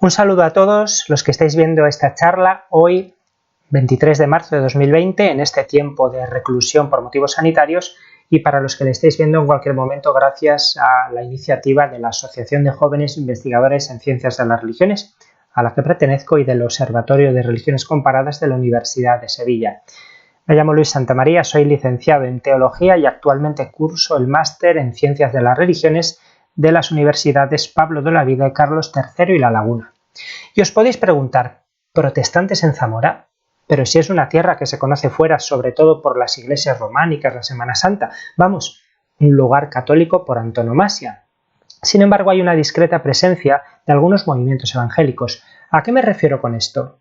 Un saludo a todos los que estáis viendo esta charla hoy, 23 de marzo de 2020, en este tiempo de reclusión por motivos sanitarios, y para los que la estáis viendo en cualquier momento gracias a la iniciativa de la Asociación de Jóvenes Investigadores en Ciencias de las Religiones, a la que pertenezco, y del Observatorio de Religiones Comparadas de la Universidad de Sevilla. Me llamo Luis Santamaría, soy licenciado en Teología y actualmente curso el máster en Ciencias de las Religiones de las Universidades Pablo de Olavide, y Carlos III y La Laguna. Y os podéis preguntar, ¿protestantes en Zamora? Pero si es una tierra que se conoce fuera sobre todo por las iglesias románicas, la Semana Santa, vamos, un lugar católico por antonomasia. Sin embargo, hay una discreta presencia de algunos movimientos evangélicos. ¿A qué me refiero con esto?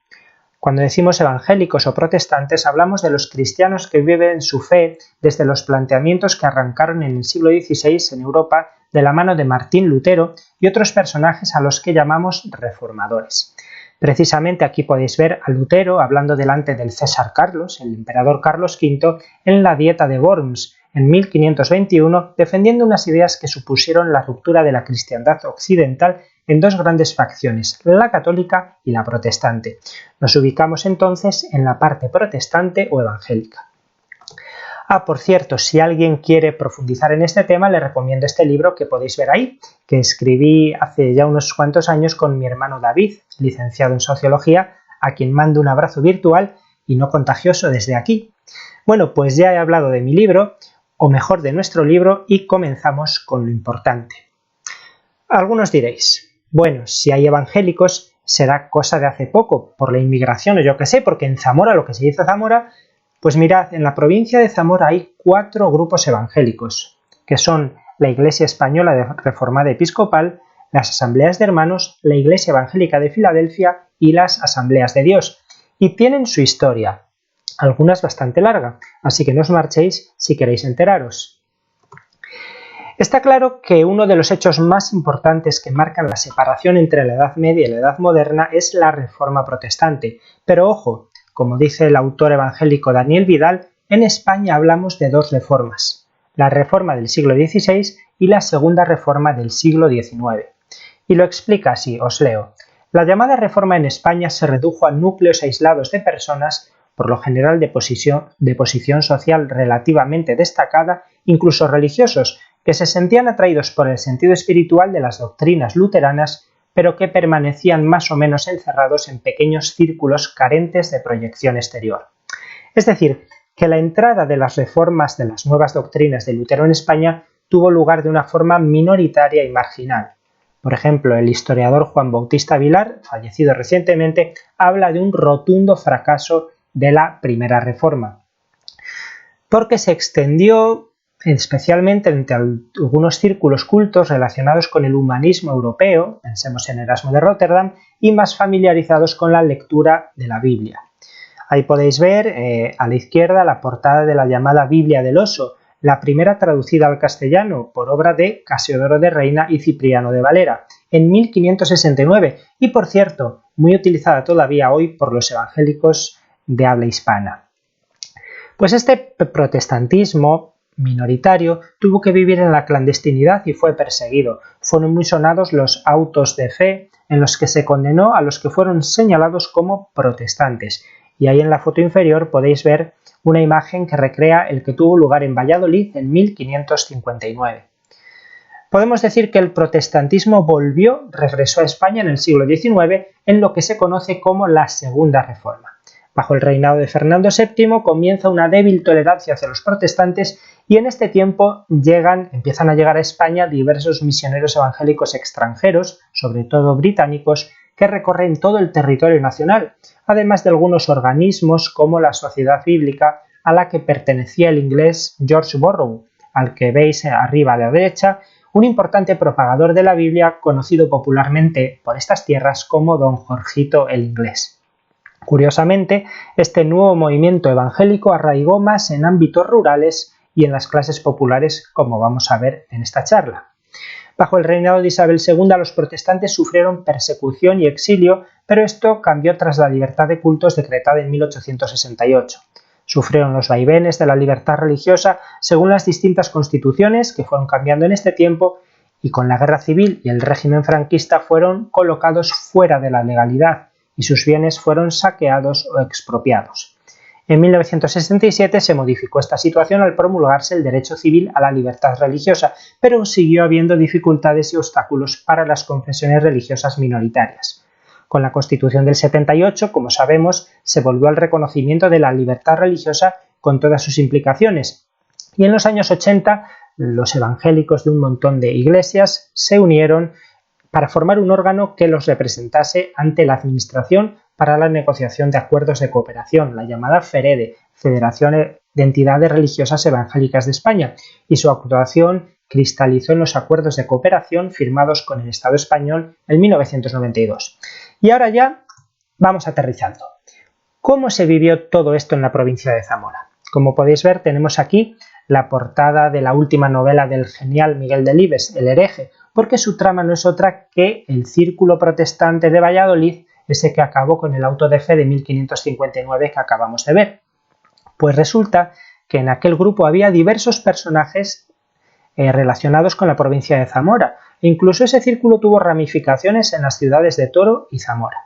Cuando decimos evangélicos o protestantes, hablamos de los cristianos que viven su fe desde los planteamientos que arrancaron en el siglo XVI en Europa de la mano de Martín Lutero y otros personajes a los que llamamos reformadores. Precisamente aquí podéis ver a Lutero hablando delante del César Carlos, el emperador Carlos V, en la Dieta de Worms, en 1521, defendiendo unas ideas que supusieron la ruptura de la cristiandad occidental en dos grandes facciones, la católica y la protestante. Nos ubicamos entonces en la parte protestante o evangélica. Por cierto, si alguien quiere profundizar en este tema, le recomiendo este libro que podéis ver ahí, que escribí hace ya unos cuantos años con mi hermano David, licenciado en Sociología, a quien mando un abrazo virtual y no contagioso desde aquí. Bueno, pues ya he hablado de mi libro, o mejor de nuestro libro, y comenzamos con lo importante. Algunos diréis, bueno, si hay evangélicos será cosa de hace poco, por la inmigración o yo qué sé, porque en Zamora, lo que se dice Zamora, pues mirad, en la provincia de Zamora hay 4 grupos evangélicos, que son la Iglesia Española Reformada Episcopal, las Asambleas de Hermanos, la Iglesia Evangélica de Filadelfia y las Asambleas de Dios, y tienen su historia, algunas bastante larga, así que no os marchéis si queréis enteraros. Está claro que uno de los hechos más importantes que marcan la separación entre la Edad Media y la Edad Moderna es la Reforma Protestante, pero ojo, como dice el autor evangélico Daniel Vidal, en España hablamos de dos reformas, la Reforma del siglo XVI y la Segunda Reforma del siglo XIX. Y lo explica así, os leo. La llamada Reforma en España se redujo a núcleos aislados de personas, por lo general de posición social relativamente destacada, incluso religiosos, que se sentían atraídos por el sentido espiritual de las doctrinas luteranas, pero que permanecían más o menos encerrados en pequeños círculos carentes de proyección exterior. Es decir, que la entrada de las reformas de las nuevas doctrinas de Lutero en España tuvo lugar de una forma minoritaria y marginal. Por ejemplo, el historiador Juan Bautista Vilar, fallecido recientemente, habla de un rotundo fracaso de la primera reforma, porque se extendió especialmente entre algunos círculos cultos relacionados con el humanismo europeo, pensemos en Erasmo de Róterdam, y más familiarizados con la lectura de la Biblia. Ahí podéis ver a la izquierda la portada de la llamada Biblia del Oso, la primera traducida al castellano por obra de Casiodoro de Reina y Cipriano de Valera, en 1569, y por cierto, muy utilizada todavía hoy por los evangélicos de habla hispana. Pues este protestantismo minoritario tuvo que vivir en la clandestinidad y fue perseguido. Fueron muy sonados los autos de fe en los que se condenó a los que fueron señalados como protestantes. Y ahí en la foto inferior podéis ver una imagen que recrea el que tuvo lugar en Valladolid en 1559. Podemos decir que el protestantismo regresó a España en el siglo XIX en lo que se conoce como la Segunda Reforma. Bajo el reinado de Fernando VII comienza una débil tolerancia hacia los protestantes y en este tiempo empiezan a llegar a España diversos misioneros evangélicos extranjeros, sobre todo británicos, que recorren todo el territorio nacional, además de algunos organismos como la Sociedad Bíblica a la que pertenecía el inglés George Borrow, al que veis arriba a la derecha, un importante propagador de la Biblia conocido popularmente por estas tierras como Don Jorgito el Inglés. Curiosamente, este nuevo movimiento evangélico arraigó más en ámbitos rurales y en las clases populares, como vamos a ver en esta charla. Bajo el reinado de Isabel II, los protestantes sufrieron persecución y exilio, pero esto cambió tras la libertad de cultos decretada en 1868. Sufrieron los vaivenes de la libertad religiosa según las distintas constituciones que fueron cambiando en este tiempo y con la guerra civil y el régimen franquista fueron colocados fuera de la legalidad y sus bienes fueron saqueados o expropiados. En 1967 se modificó esta situación al promulgarse el derecho civil a la libertad religiosa, pero siguió habiendo dificultades y obstáculos para las confesiones religiosas minoritarias. Con la Constitución del 78, como sabemos, se volvió al reconocimiento de la libertad religiosa con todas sus implicaciones, y en los años 80 los evangélicos de un montón de iglesias se unieron para formar un órgano que los representase ante la Administración para la negociación de acuerdos de cooperación, la llamada FEREDE, Federación de Entidades Religiosas Evangélicas de España, y su actuación cristalizó en los acuerdos de cooperación firmados con el Estado español en 1992. Y ahora ya vamos aterrizando. ¿Cómo se vivió todo esto en la provincia de Zamora? Como podéis ver, tenemos aquí la portada de la última novela del genial Miguel Delibes, El hereje, porque su trama no es otra que el círculo protestante de Valladolid, ese que acabó con el auto de fe de 1559 que acabamos de ver. Pues resulta que en aquel grupo había diversos personajes relacionados con la provincia de Zamora, e incluso ese círculo tuvo ramificaciones en las ciudades de Toro y Zamora.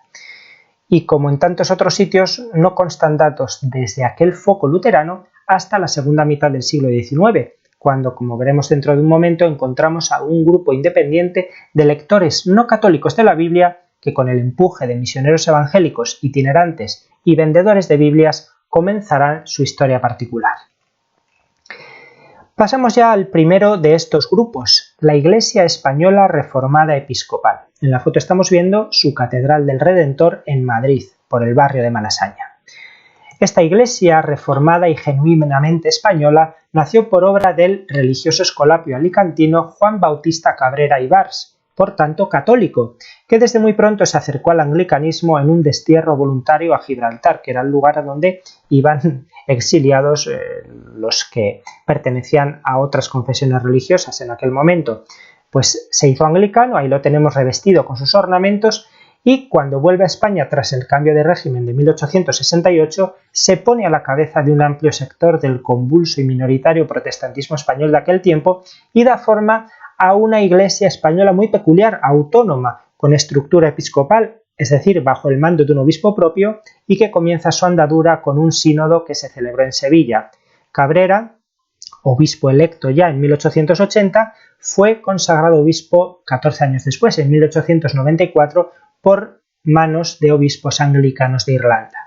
Y como en tantos otros sitios, no constan datos desde aquel foco luterano hasta la segunda mitad del siglo XIX, cuando, como veremos dentro de un momento, encontramos a un grupo independiente de lectores no católicos de la Biblia que, con el empuje de misioneros evangélicos itinerantes y vendedores de Biblias, comenzarán su historia particular. Pasamos ya al primero de estos grupos, la Iglesia Española Reformada Episcopal. En la foto estamos viendo su Catedral del Redentor en Madrid, por el barrio de Malasaña. Esta iglesia reformada y genuinamente española nació por obra del religioso escolapio alicantino Juan Bautista Cabrera y Bars, por tanto católico, que desde muy pronto se acercó al anglicanismo en un destierro voluntario a Gibraltar, que era el lugar a donde iban exiliados los que pertenecían a otras confesiones religiosas en aquel momento. Pues se hizo anglicano, ahí lo tenemos revestido con sus ornamentos, y cuando vuelve a España tras el cambio de régimen de 1868, se pone a la cabeza de un amplio sector del convulso y minoritario protestantismo español de aquel tiempo y da forma a una iglesia española muy peculiar, autónoma, con estructura episcopal, es decir, bajo el mando de un obispo propio, y que comienza su andadura con un sínodo que se celebró en Sevilla. Cabrera, obispo electo ya en 1880, fue consagrado obispo 14 años después, en 1894, por manos de obispos anglicanos de Irlanda.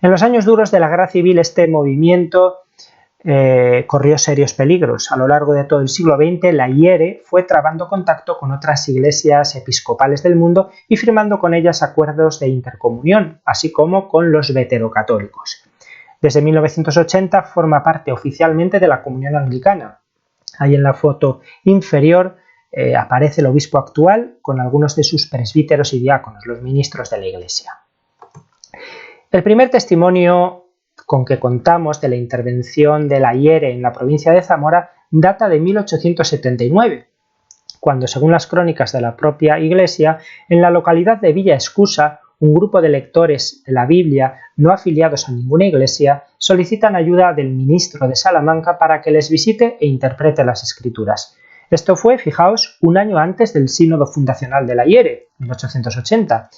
En los años duros de la Guerra Civil este movimiento corrió serios peligros. A lo largo de todo el siglo XX, la IERE fue trabando contacto con otras iglesias episcopales del mundo y firmando con ellas acuerdos de intercomunión, así como con los veterocatólicos. Desde 1980 forma parte oficialmente de la Comunión Anglicana. Ahí en la foto inferior aparece el obispo actual con algunos de sus presbíteros y diáconos, los ministros de la Iglesia. El primer testimonio con que contamos de la intervención de la IERE en la provincia de Zamora data de 1879, cuando, según las crónicas de la propia Iglesia, en la localidad de Villa Escusa, un grupo de lectores de la Biblia no afiliados a ninguna iglesia solicitan ayuda del ministro de Salamanca para que les visite e interprete las Escrituras. Esto fue, fijaos, un año antes del sínodo fundacional de la IERE, 1880.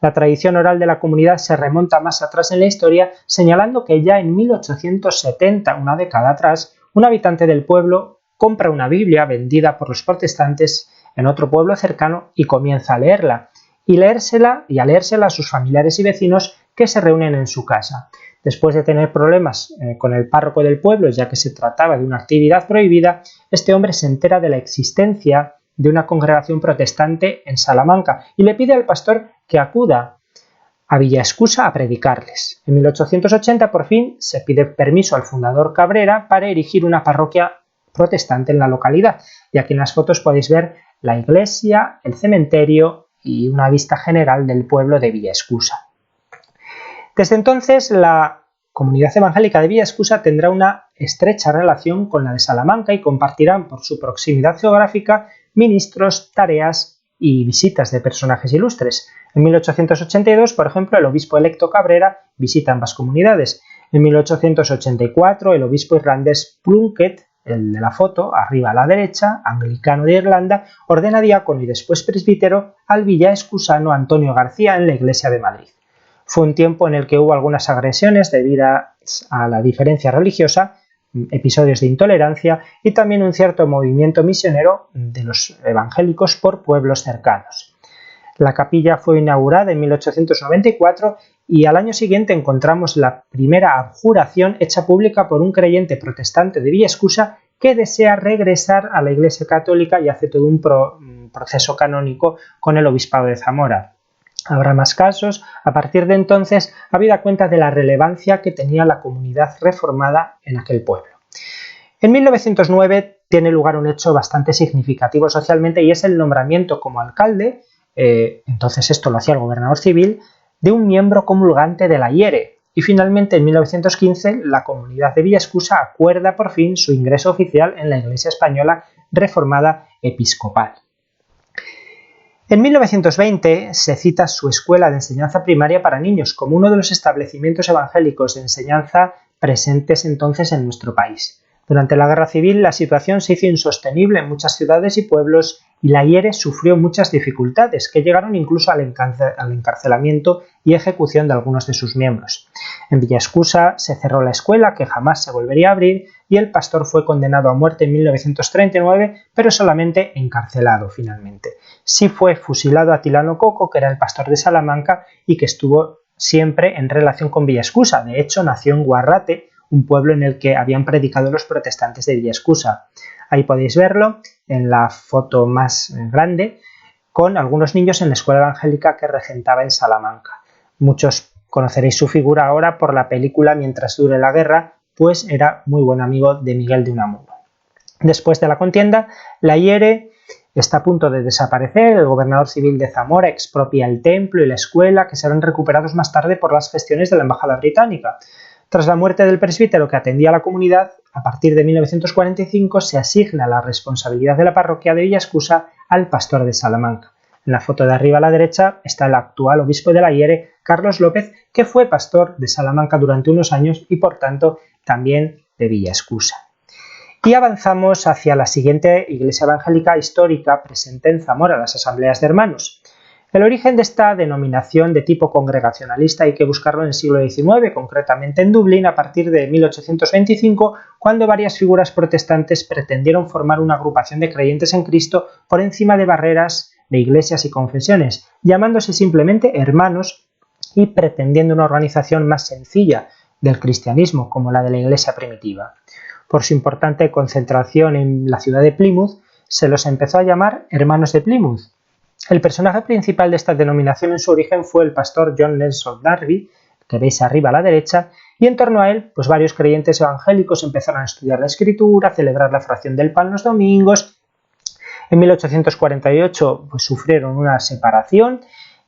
La tradición oral de la comunidad se remonta más atrás en la historia, señalando que ya en 1870, una década atrás, un habitante del pueblo compra una Biblia vendida por los protestantes en otro pueblo cercano y comienza a leerla, y a leérsela a sus familiares y vecinos que se reúnen en su casa. Después de tener problemas con el párroco del pueblo, ya que se trataba de una actividad prohibida, este hombre se entera de la existencia de una congregación protestante en Salamanca y le pide al pastor que acuda a Villa Escusa a predicarles. En 1880 por fin se pide permiso al fundador Cabrera para erigir una parroquia protestante en la localidad, y aquí en las fotos podéis ver la iglesia, el cementerio y una vista general del pueblo de Villa Escusa. Desde entonces la comunidad evangélica de Villa Escusa tendrá una estrecha relación con la de Salamanca y compartirán por su proximidad geográfica ministros, tareas y visitas de personajes ilustres. En 1882, por ejemplo, el obispo electo Cabrera visita ambas comunidades. En 1884, el obispo irlandés Plunkett el de la foto, arriba a la derecha, anglicano de Irlanda, ordena diácono y después presbítero al villaescusano Antonio García en la iglesia de Madrid. Fue un tiempo en el que hubo algunas agresiones debidas a la diferencia religiosa, episodios de intolerancia y también un cierto movimiento misionero de los evangélicos por pueblos cercanos. La capilla fue inaugurada en 1894 y al año siguiente encontramos la primera abjuración hecha pública por un creyente protestante de Villaescusa que desea regresar a la Iglesia Católica y hace todo un proceso canónico con el Obispado de Zamora. Habrá más casos. A partir de entonces, habida cuenta de la relevancia que tenía la comunidad reformada en aquel pueblo. En 1909 tiene lugar un hecho bastante significativo socialmente y es el nombramiento como alcalde, entonces esto lo hacía el gobernador civil, de un miembro comulgante de la IERE. Y finalmente en 1915 la comunidad de Villaescusa acuerda por fin su ingreso oficial en la Iglesia Española reformada episcopal. En 1920 se cita su escuela de enseñanza primaria para niños como uno de los establecimientos evangélicos de enseñanza presentes entonces en nuestro país. Durante la Guerra Civil la situación se hizo insostenible en muchas ciudades y pueblos y la IERE sufrió muchas dificultades que llegaron incluso al encarcelamiento y ejecución de algunos de sus miembros. En Villaescusa se cerró la escuela, que jamás se volvería a abrir, y el pastor fue condenado a muerte en 1939, pero solamente encarcelado finalmente. Sí fue fusilado Atilano Coco, que era el pastor de Salamanca y que estuvo siempre en relación con Villaescusa. De hecho, nació en Guarrate, un pueblo en el que habían predicado los protestantes de Villaescusa. Ahí podéis verlo en la foto más grande, con algunos niños en la escuela evangélica que regentaba en Salamanca. Muchos conoceréis su figura ahora por la película Mientras dure la guerra, pues era muy buen amigo de Miguel de Unamuno. Después de la contienda, la IERE está a punto de desaparecer. El gobernador civil de Zamora expropia el templo y la escuela, que serán recuperados más tarde por las gestiones de la embajada británica. Tras la muerte del presbítero que atendía a la comunidad, a partir de 1945 se asigna la responsabilidad de la parroquia de Villaescusa al pastor de Salamanca. En la foto de arriba a la derecha está el actual obispo de la IERE, Carlos López, que fue pastor de Salamanca durante unos años y por tanto también de Villaescusa. Y avanzamos hacia la siguiente iglesia evangélica histórica presente en Zamora, las asambleas de hermanos. El origen de esta denominación de tipo congregacionalista hay que buscarlo en el siglo XIX, concretamente en Dublín a partir de 1825, cuando varias figuras protestantes pretendieron formar una agrupación de creyentes en Cristo por encima de barreras de iglesias y confesiones, llamándose simplemente hermanos y pretendiendo una organización más sencilla del cristianismo, como la de la iglesia primitiva. Por su importante concentración en la ciudad de Plymouth, se los empezó a llamar hermanos de Plymouth. El personaje principal de esta denominación en su origen fue el pastor John Nelson Darby, que veis arriba a la derecha, y en torno a él, pues varios creyentes evangélicos empezaron a estudiar la Escritura, a celebrar la fracción del pan los domingos. En 1848 pues, sufrieron una separación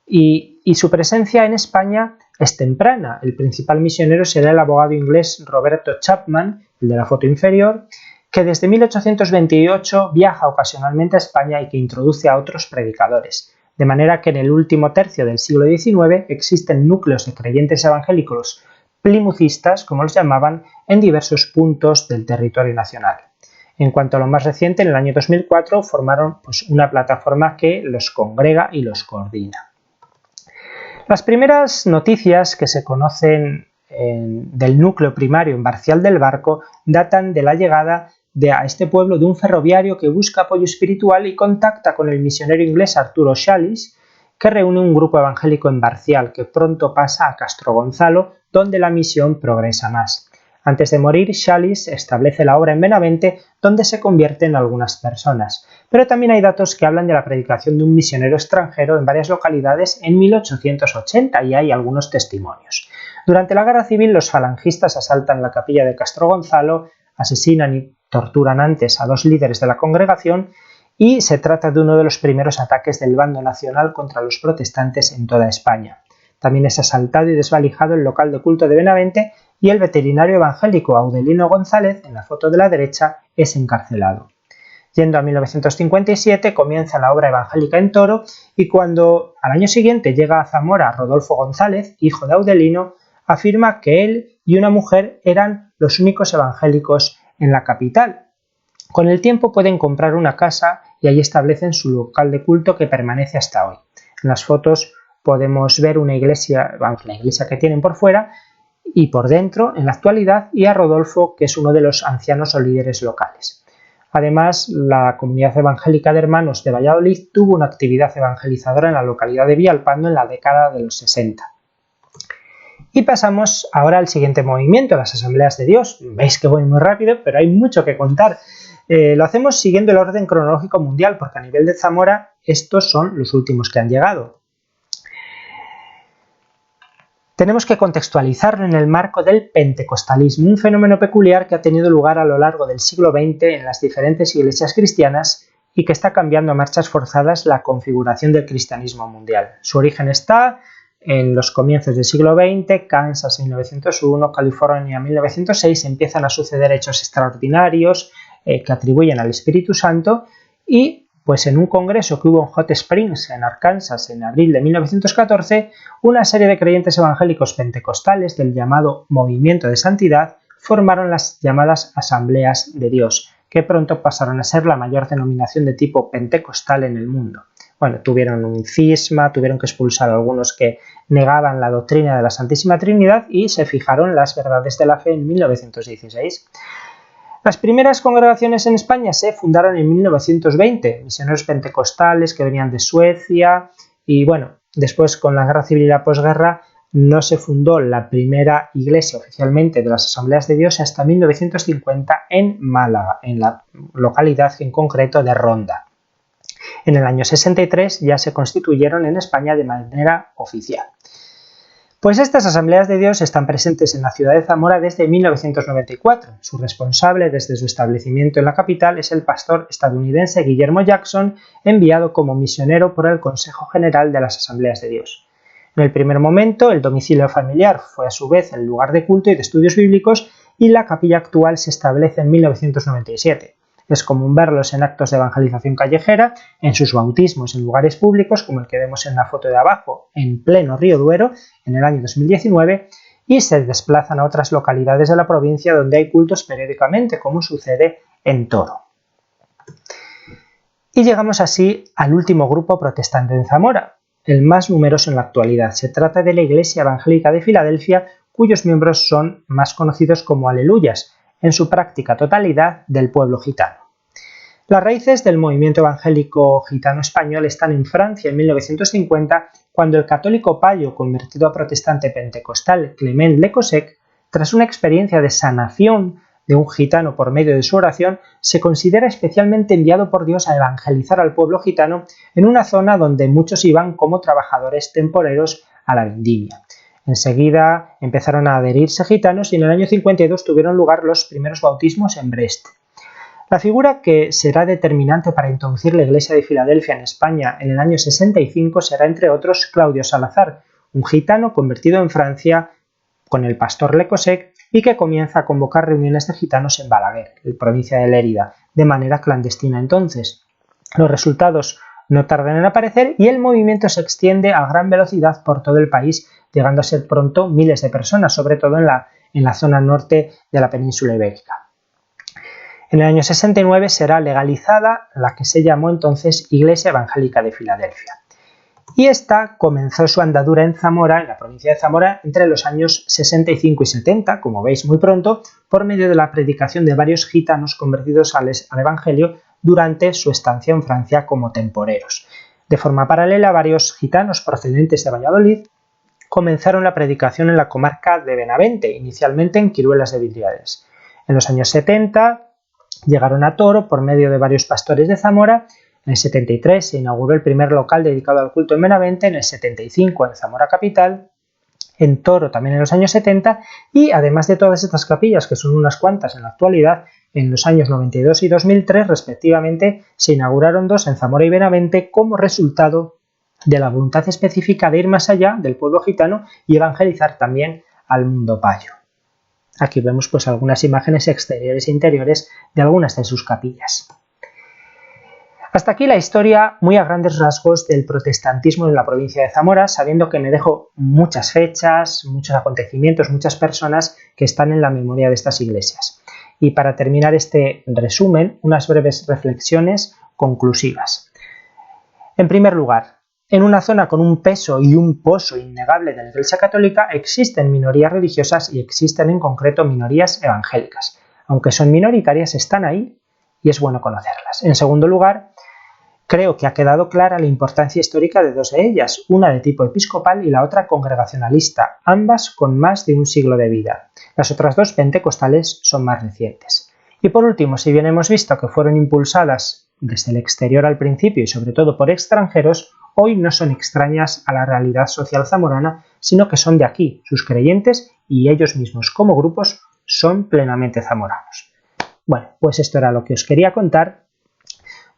y su presencia en España es temprana. El principal misionero será el abogado inglés Roberto Chapman, el de la foto inferior, que desde 1828 viaja ocasionalmente a España y que introduce a otros predicadores. De manera que en el último tercio del siglo XIX existen núcleos de creyentes evangélicos plymouthistas, como los llamaban, en diversos puntos del territorio nacional. En cuanto a lo más reciente, en el año 2004 formaron pues, una plataforma que los congrega y los coordina. Las primeras noticias que se conocen del núcleo primario en Barcial del Barco datan de la llegada a este pueblo de un ferroviario que busca apoyo espiritual y contacta con el misionero inglés Arturo Challis, que reúne un grupo evangélico en Barcial, que pronto pasa a Castro Gonzalo, donde la misión progresa más. Antes de morir, Challis establece la obra en Benavente, donde se convierten algunas personas. Pero también hay datos que hablan de la predicación de un misionero extranjero en varias localidades en 1880 y hay algunos testimonios. Durante la Guerra Civil, los falangistas asaltan la capilla de Castro Gonzalo, asesinan y torturan antes a 2 líderes de la congregación y se trata de uno de los primeros ataques del bando nacional contra los protestantes en toda España. También es asaltado y desvalijado el local de culto de Benavente y el veterinario evangélico Audelino González, en la foto de la derecha, es encarcelado. Yendo a 1957 comienza la obra evangélica en Toro y cuando al año siguiente llega a Zamora Rodolfo González, hijo de Audelino, afirma que él y una mujer eran los únicos evangélicos en la capital. Con el tiempo pueden comprar una casa y ahí establecen su local de culto que permanece hasta hoy. En las fotos podemos ver una iglesia, vamos, la iglesia que tienen por fuera y por dentro en la actualidad, y a Rodolfo, que es uno de los ancianos o líderes locales. Además, la comunidad evangélica de Hermanos de Valladolid tuvo una actividad evangelizadora en la localidad de Villalpando en la década de los 60. Y pasamos ahora al siguiente movimiento, las Asambleas de Dios. Veis que voy muy rápido, pero hay mucho que contar. Lo hacemos siguiendo el orden cronológico mundial, porque a nivel de Zamora estos son los últimos que han llegado. Tenemos que contextualizarlo en el marco del pentecostalismo, un fenómeno peculiar que ha tenido lugar a lo largo del siglo XX en las diferentes iglesias cristianas y que está cambiando a marchas forzadas la configuración del cristianismo mundial. Su origen está en los comienzos del siglo XX, Kansas 1901, California 1906, empiezan a suceder hechos extraordinarios que atribuyen al Espíritu Santo, y pues en un congreso que hubo en Hot Springs, en Arkansas, en abril de 1914, una serie de creyentes evangélicos pentecostales del llamado Movimiento de Santidad formaron las llamadas Asambleas de Dios, que pronto pasaron a ser la mayor denominación de tipo pentecostal en el mundo. Bueno, tuvieron un cisma, tuvieron que expulsar a algunos que negaban la doctrina de la Santísima Trinidad y se fijaron las verdades de la fe en 1916. Las primeras congregaciones en España se fundaron en 1920, misioneros pentecostales que venían de Suecia, y bueno, después con la Guerra Civil y la posguerra no se fundó la primera iglesia oficialmente de las Asambleas de Dios hasta 1950 en Málaga, en la localidad en concreto de Ronda. En el año 63 ya se constituyeron en España de manera oficial. Pues estas Asambleas de Dios están presentes en la ciudad de Zamora desde 1994. Su responsable desde su establecimiento en la capital es el pastor estadounidense Guillermo Jackson, enviado como misionero por el Consejo General de las Asambleas de Dios. En el primer momento, el domicilio familiar fue a su vez el lugar de culto y de estudios bíblicos, y la capilla actual se establece en 1997. Es común verlos en actos de evangelización callejera, en sus bautismos en lugares públicos, como el que vemos en la foto de abajo, en pleno Río Duero, en el año 2019, y se desplazan a otras localidades de la provincia donde hay cultos periódicamente, como sucede en Toro. Y llegamos así al último grupo protestante en Zamora, el más numeroso en la actualidad. Se trata de la Iglesia Evangélica de Filadelfia, cuyos miembros son más conocidos como Aleluyas, en su práctica totalidad del pueblo gitano. Las raíces del movimiento evangélico gitano español están en Francia en 1950, cuando el católico payo convertido a protestante pentecostal Clement Lecosec, tras una experiencia de sanación de un gitano por medio de su oración, se considera especialmente enviado por Dios a evangelizar al pueblo gitano en una zona donde muchos iban como trabajadores temporeros a la vendimia. Enseguida empezaron a adherirse gitanos y en el año 52 tuvieron lugar los primeros bautismos en Brest. La figura que será determinante para introducir la Iglesia de Filadelfia en España en el año 65 será, entre otros, Claudio Salazar, un gitano convertido en Francia con el pastor Lecosec y que comienza a convocar reuniones de gitanos en Balaguer, en provincia de Lérida, de manera clandestina entonces. Los resultados no tardan en aparecer y el movimiento se extiende a gran velocidad por todo el país, llegando a ser pronto miles de personas, sobre todo en la zona norte de la península ibérica. En el año 69 será legalizada la que se llamó entonces Iglesia Evangélica de Filadelfia. Y esta comenzó su andadura en Zamora, en la provincia de Zamora, entre los años 65 y 70, como veis muy pronto, por medio de la predicación de varios gitanos convertidos al Evangelio durante su estancia en Francia como temporeros. De forma paralela, varios gitanos procedentes de Valladolid comenzaron la predicación en la comarca de Benavente, inicialmente en Quiruelas de Vidriades. En los años 70 llegaron a Toro por medio de varios pastores de Zamora. En el 73 se inauguró el primer local dedicado al culto en Benavente, en el 75 en Zamora capital, en Toro también en los años 70, y además de todas estas capillas, que son unas cuantas en la actualidad, en los años 92 y 2003 respectivamente se inauguraron dos en Zamora y Benavente como resultado de la voluntad específica de ir más allá del pueblo gitano y evangelizar también al mundo payo. Aquí vemos pues algunas imágenes exteriores e interiores de algunas de sus capillas. Hasta aquí la historia muy a grandes rasgos del protestantismo en la provincia de Zamora, sabiendo que me dejo muchas fechas, muchos acontecimientos, muchas personas que están en la memoria de estas iglesias. Y para terminar este resumen, unas breves reflexiones conclusivas. En primer lugar, en una zona con un peso y un poso innegable de la Iglesia Católica existen minorías religiosas y existen en concreto minorías evangélicas. Aunque son minoritarias, están ahí y es bueno conocerlas. En segundo lugar, creo que ha quedado clara la importancia histórica de dos de ellas, una de tipo episcopal y la otra congregacionalista, ambas con más de un siglo de vida. Las otras dos pentecostales son más recientes. Y por último, si bien hemos visto que fueron impulsadas desde el exterior al principio y sobre todo por extranjeros, hoy no son extrañas a la realidad social zamorana, sino que son de aquí, sus creyentes y ellos mismos como grupos son plenamente zamoranos. Bueno, pues esto era lo que os quería contar.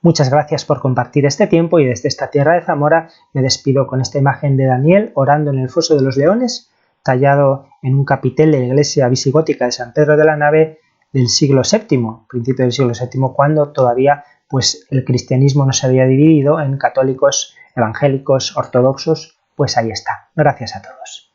Muchas gracias por compartir este tiempo y desde esta tierra de Zamora me despido con esta imagen de Daniel orando en el foso de los leones, tallado en un capitel de la iglesia visigótica de San Pedro de la Nave del siglo VII, principio del siglo VII, cuando todavía pues, el cristianismo no se había dividido en católicos, evangélicos, ortodoxos. Pues ahí está. Gracias a todos.